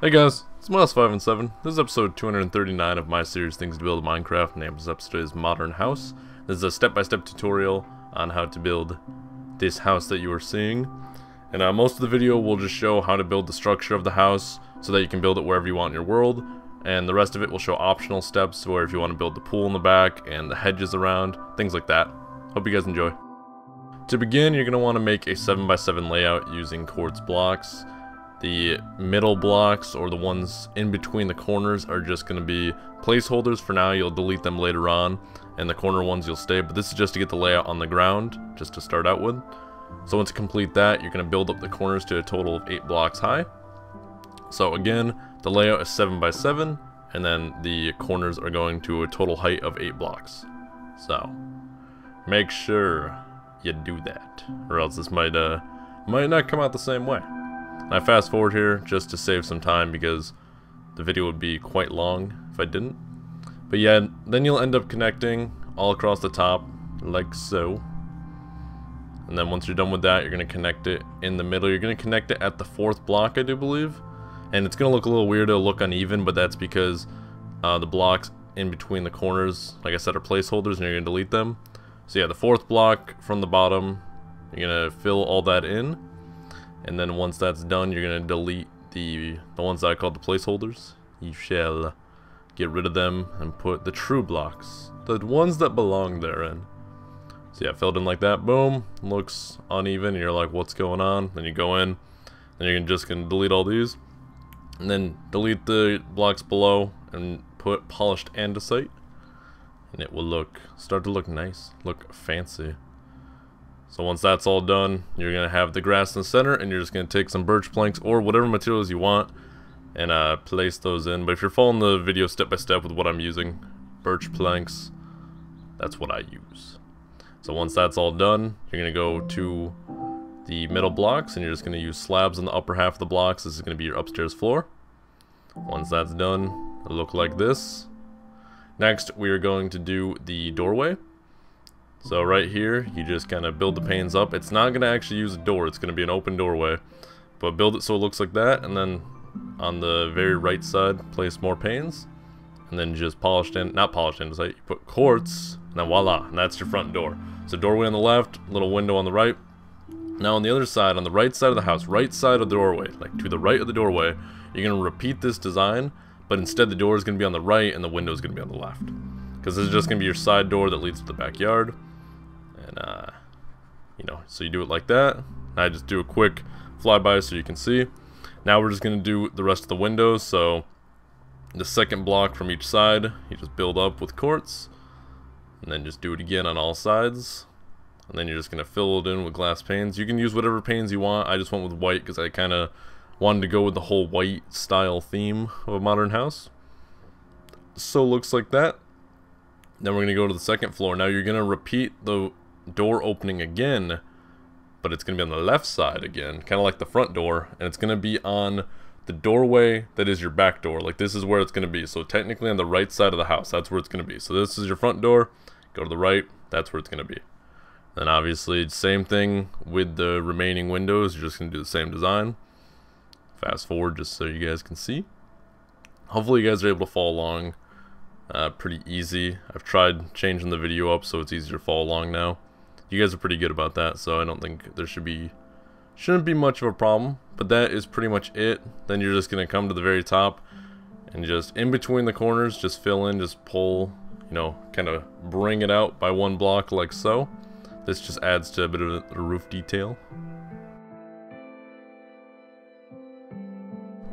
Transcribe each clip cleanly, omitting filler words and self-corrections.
Hey guys, it's Miles517. This is episode 239 of my series Things to Build in Minecraft. The name of this episode is Modern House. This is a step-by-step tutorial on how to build this house that you are seeing. And most of the video will just show how to build the structure of the house so that you can build it wherever you want in your world. And the rest of it will show optional steps where if you want to build the pool in the back and the hedges around, things like that. Hope you guys enjoy. To begin, you're going to want to make a 7x7 layout using quartz blocks. The middle blocks, or the ones in between the corners, are just going to be placeholders for now. You'll delete them later on, and the corner ones you'll stay, but this is just to get the layout on the ground, just to start out with. So once you complete that, you're going to build up the corners to a total of 8 blocks high. So again, the layout is 7x7, and then the corners are going to a total height of 8 blocks. So make sure you do that, or else this might not come out the same way. I fast forward here just to save some time because the video would be quite long if I didn't. But yeah, then you'll end up connecting all across the top like so. And then once you're done with that, you're going to connect it in the middle. You're going to connect it at the 4th block, I do believe. And it's going to look a little weird, it'll look uneven, but that's because the blocks in between the corners, like I said, are placeholders and you're going to delete them. So yeah, the 4th block from the bottom, you're going to fill all that in. And then once that's done, you're going to delete the ones that I call the placeholders. You shall get rid of them and put the true blocks, the ones that belong therein. So yeah, filled in like that, boom, looks uneven, and you're like, what's going on? Then you go in, and you're just going to delete all these. And then delete the blocks below and put polished andesite. And it will start to look nice, look fancy. So once that's all done, you're going to have the grass in the center, and you're just going to take some birch planks or whatever materials you want and place those in. But if you're following the video step by step with what I'm using, birch planks, that's what I use. So once that's all done, you're going to go to the middle blocks, and you're just going to use slabs on the upper half of the blocks. This is going to be your upstairs floor. Once that's done, it'll look like this. Next, we are going to do the doorway. So right here, you just kind of build the panes up. It's not going to actually use a door, it's going to be an open doorway. But build it so it looks like that, and then on the very right side, place more panes. And then just not polished andesite, you put quartz, and then voila, and that's your front door. So doorway on the left, little window on the right. Now on the other side, on the right side of the house, right side of the doorway, like to the right of the doorway, you're going to repeat this design, but instead the door is going to be on the right and the window is going to be on the left. Because this is just going to be your side door that leads to the backyard. And, so you do it like that. I just do a quick flyby so you can see. Now we're just going to do the rest of the windows. So the second block from each side, you just build up with quartz. And then just do it again on all sides. And then you're just going to fill it in with glass panes. You can use whatever panes you want. I just went with white because I kind of wanted to go with the whole white style theme of a modern house. So it looks like that. Then we're going to go to the second floor. Now you're going to repeat the door opening again, but it's going to be on the left side again, kind of like the front door, and it's going to be on the doorway that is your back door. Like this is where it's going to be. So technically on the right side of the house, that's where it's going to be. So this is your front door, go to the right, that's where it's going to be. Then obviously same thing with the remaining windows, you're just going to do the same design. Fast forward just so you guys can see. Hopefully you guys are able to follow along pretty easy. I've tried changing the video up so it's easier to follow along now. You guys are pretty good about that, so I don't think there shouldn't be much of a problem. But that is pretty much it. Then you're just gonna come to the very top and just in between the corners, just fill in, just pull, kind of bring it out by 1 block like so. This just adds to a bit of the roof detail.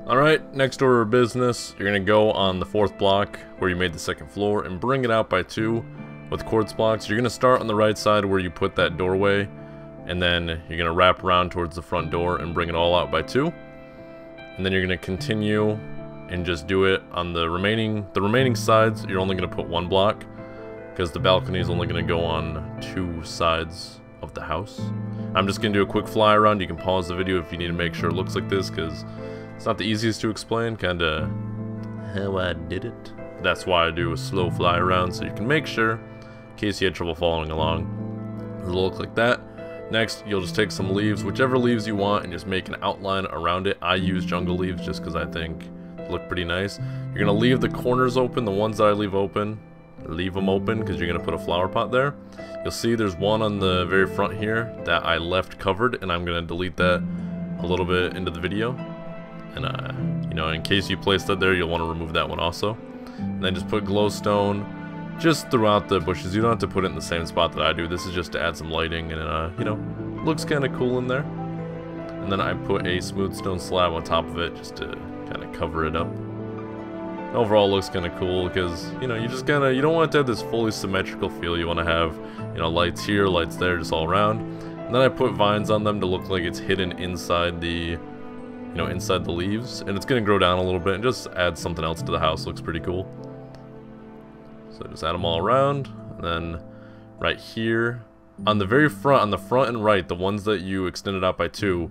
Alright, next order of business, you're going to go on the 4th block where you made the 2nd floor and bring it out by 2 with quartz blocks. You're going to start on the right side where you put that doorway, and then you're going to wrap around towards the front door and bring it all out by 2. And then you're going to continue and just do it on the remaining sides. You're only going to put 1 block because the balcony is only going to go on 2 sides of the house. I'm just going to do a quick fly around. You can pause the video if you need to make sure it looks like this because it's not the easiest to explain, kinda how I did it. That's why I do a slow fly around so you can make sure, in case you had trouble following along. It'll look like that. Next, you'll just take some leaves, whichever leaves you want, and just make an outline around it. I use jungle leaves just because I think look pretty nice. You're gonna leave the corners open, the ones that I leave open. Leave them open because you're gonna put a flower pot there. You'll see there's one on the very front here that I left covered, and I'm gonna delete that a little bit into the video. And you know, in case you place that there, you'll want to remove that one also. And then just put glowstone just throughout the bushes. You don't have to put it in the same spot that I do. This is just to add some lighting, and you know, looks kind of cool in there. And then I put a smooth stone slab on top of it just to kind of cover it up. Overall, looks kind of cool because, you know, you just kind of, you don't want it to have this fully symmetrical feel. You want to have, you know, lights here, lights there, just all around. And then I put vines on them to look like it's hidden inside the, you know, inside the leaves. And it's going to grow down a little bit and just add something else to the house. Looks pretty cool. So just add them all around. And then right here, on the very front, on the front and right, the ones that you extended out by 2,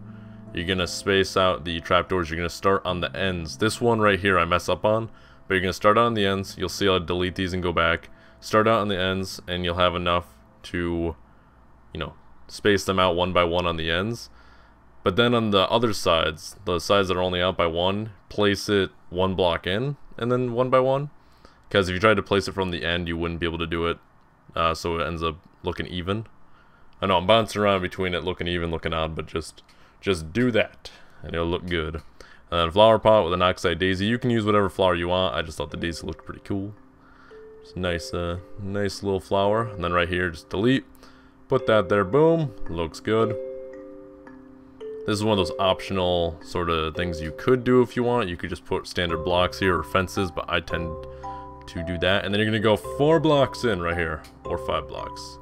you're going to space out the trapdoors. You're going to start on the ends. This one right here I mess up on. But you're going to start out on the ends. You'll see I'll delete these and go back. Start out on the ends, and you'll have enough to, you know, space them out one by one on the ends. But then on the other sides, the sides that are only out by 1, place it 1 block in, and then 1 by 1. Because if you tried to place it from the end, you wouldn't be able to do it. So it ends up looking even. I know I'm bouncing around between it looking even, looking odd, but just do that, and it'll look good. And then flower pot with an oxeye daisy. You can use whatever flower you want. I just thought the daisy looked pretty cool. It's a nice, nice little flower. And then right here, just delete. Put that there, boom. Looks good. This is one of those optional sort of things you could do if you want. You could just put standard blocks here or fences, but I tend to do that. And then you're gonna go 4 blocks in right here, or 5 blocks.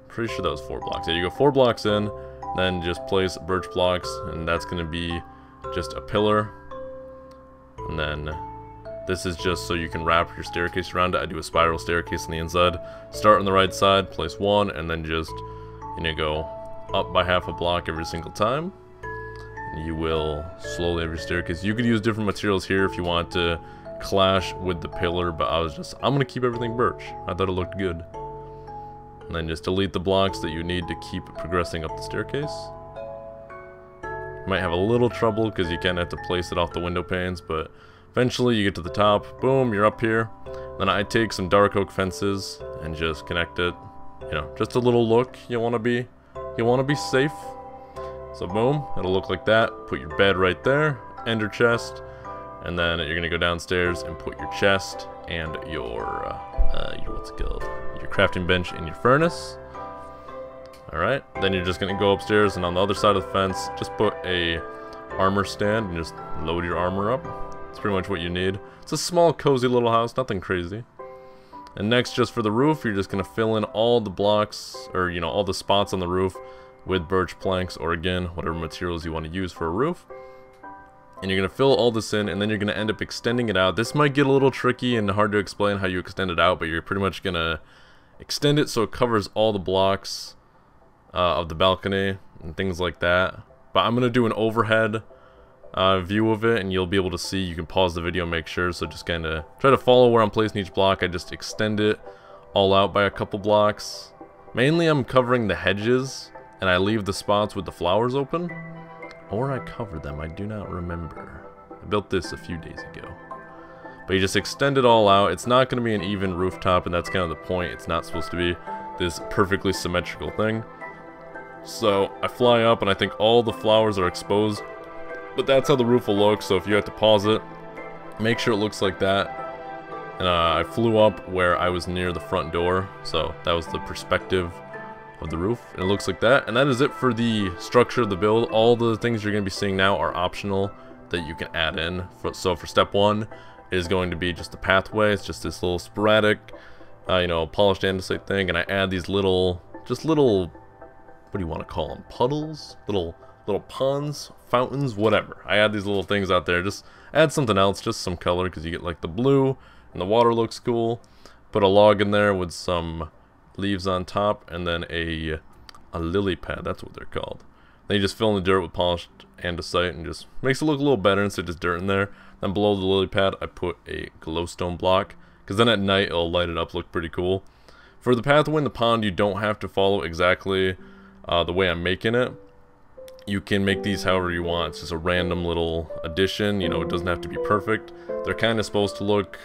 Pretty sure that was 4 blocks. Yeah, you go 4 blocks in, then just place birch blocks, and that's gonna be just a pillar. And then this is just so you can wrap your staircase around it. I do a spiral staircase on the inside. Start on the right side, place 1, and then just, you know, go up by half a block every single time. And you will slowly have your staircase. You could use different materials here if you want to clash with the pillar, but I'm gonna keep everything birch. I thought it looked good. And then just delete the blocks that you need to keep progressing up the staircase. You might have a little trouble because you kind of have to place it off the window panes, but eventually you get to the top, boom, you're up here. Then I take some dark oak fences and just connect it. You know, just a little look. You want to be safe. So boom, it'll look like that. Put your bed right there, ender chest, and then you're gonna go downstairs and put your chest and your what's it called? Your crafting bench in your furnace. Alright, then you're just gonna go upstairs, and on the other side of the fence, just put a armor stand and just load your armor up. That's pretty much what you need. It's a small, cozy little house, nothing crazy. And next, just for the roof, you're just gonna fill in all the blocks, or you know, all the spots on the roof with birch planks, or again, whatever materials you want to use for a roof. And you're gonna fill all this in, and then you're gonna end up extending it out. This might get a little tricky and hard to explain how you extend it out, but you're pretty much gonna extend it so it covers all the blocks of the balcony and things like that. But I'm gonna do an overhead view of it, and you'll be able to see. You can pause the video and make sure, so just kind of try to follow where I'm placing each block. I just extend it all out by a couple blocks. Mainly I'm covering the hedges, and I leave the spots with the flowers open, or I cover them, I do not remember. I built this a few days ago. But you just extend it all out. It's not going to be an even rooftop, and that's kind of the point. It's not supposed to be this perfectly symmetrical thing. So I fly up, and I think all the flowers are exposed, but that's how the roof will look. So if you have to pause it, make sure it looks like that. And I flew up where I was near the front door, so that was the perspective of the roof, and it looks like that. And that is it for the structure of the build. All the things you're going to be seeing now are optional that you can add in. So for step 1 is going to be just the pathway. It's just this little sporadic, you know, polished andesite thing, and I add these little, what do you want to call them? Puddles? Little ponds, fountains, whatever. I add these little things out there. Just add something else, just some color, because you get like the blue, and the water looks cool. Put a log in there with some leaves on top, and then a lily pad. That's what they're called. Then you just fill in the dirt with polished andesite, and just makes it look a little better instead of just dirt in there. Then below the lily pad, I put a glowstone block, because then at night it'll light it up, look pretty cool. For the pathway in the pond, you don't have to follow exactly the way I'm making it. You can make these however you want. It's just a random little addition, you know, it doesn't have to be perfect. They're kind of supposed to look,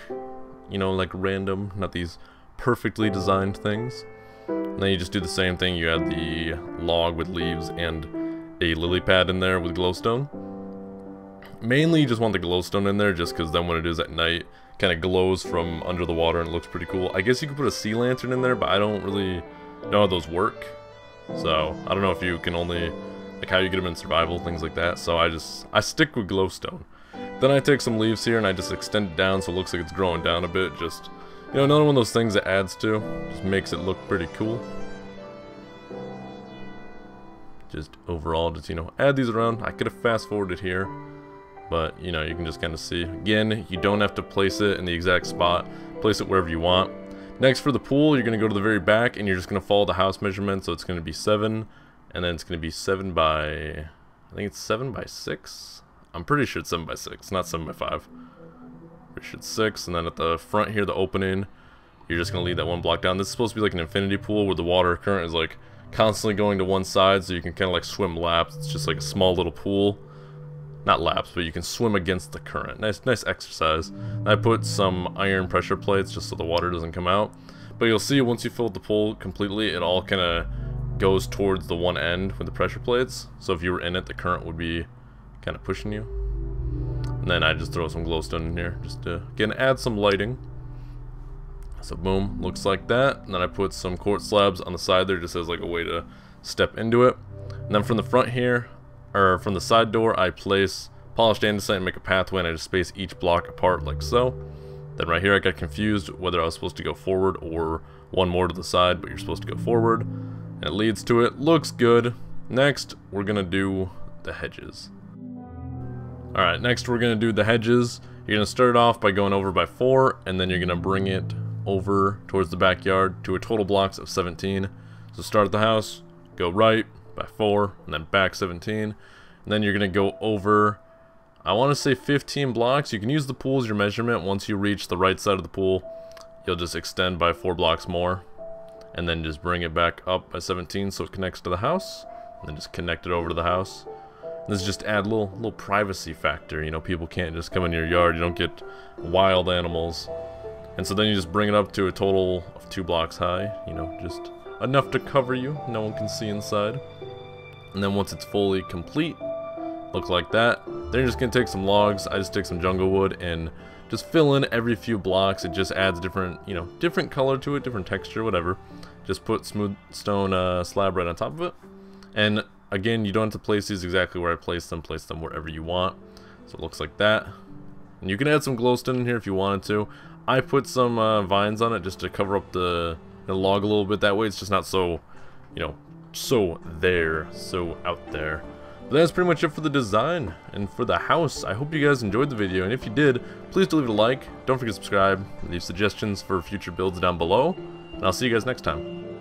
you know, like random, not these perfectly designed things. And then you just do the same thing. You add the log with leaves and a lily pad in there with glowstone. Mainly you just want the glowstone in there just because then when it is at night, kind of glows from under the water and it looks pretty cool. I guess you could put a sea lantern in there, but I don't really know how those work. So I don't know if you can only, like how you get them in survival, things like that. So I stick with glowstone. Then I take some leaves here and I just extend it down so it looks like it's growing down a bit. Just, you know, another one of those things that adds to, just makes it look pretty cool. Just overall, just, you know, add these around. I could have fast forwarded here, but, you know, you can just kind of see. Again, you don't have to place it in the exact spot. Place it wherever you want. Next, for the pool, you're going to go to the very back, and you're just going to follow the house measurement. So it's going to be 7, and then it's going to be 7 by... I think it's 7 by 6? I'm pretty sure it's 7 by 6, not 7 by 5. Pretty sure it's 6, and then at the front here, the opening, you're just going to leave that one block down. This is supposed to be like an infinity pool where the water current is like constantly going to one side, so you can kind of like swim laps. It's just like a small little pool. Not laps, but you can swim against the current. Nice exercise. I put some iron pressure plates just so the water doesn't come out. But you'll see once you fill the pool completely, it all kind of goes towards the one end with the pressure plates. So if you were in it, the current would be kind of pushing you. And then I just throw some glowstone in here just to, again, add some lighting. So boom, looks like that. And then I put some quartz slabs on the side there just as like a way to step into it. And then from the front here, or from the side door, I place polished andesite and make a pathway, and I just space each block apart like so. Then right here I got confused whether I was supposed to go forward or one more to the side, but you're supposed to go forward. And it leads to it. Looks good. Next, we're going to do the hedges. Alright, next we're going to do the hedges. You're going to start off by going over by 4, and then you're going to bring it over towards the backyard to a total blocks of 17. So start at the house, go right by 4, and then back 17. And then you're going to go over, I want to say 15 blocks. You can use the pool as your measurement. Once you reach the right side of the pool, you'll just extend by 4 blocks more. And then just bring it back up by 17 so it connects to the house. And then just connect it over to the house. This just add a little privacy factor. You know, people can't just come in your yard. You don't get wild animals. And so then you just bring it up to a total of 2 blocks high. You know, just enough to cover you. No one can see inside. And then once it's fully complete, look like that. Then you're just going to take some logs. I just take some jungle wood and just fill in every few blocks. It just adds different, you know, different color to it, different texture, whatever. Just put smooth stone slab right on top of it. And again, you don't have to place these exactly where I place them wherever you want. So it looks like that. And you can add some glowstone in here if you wanted to. I put some vines on it just to cover up the log a little bit. That way it's just not so, you know, so out there. But that's pretty much it for the design and for the house. I hope you guys enjoyed the video, and if you did, please do leave a like. Don't forget to subscribe, leave suggestions for future builds down below, and I'll see you guys next time.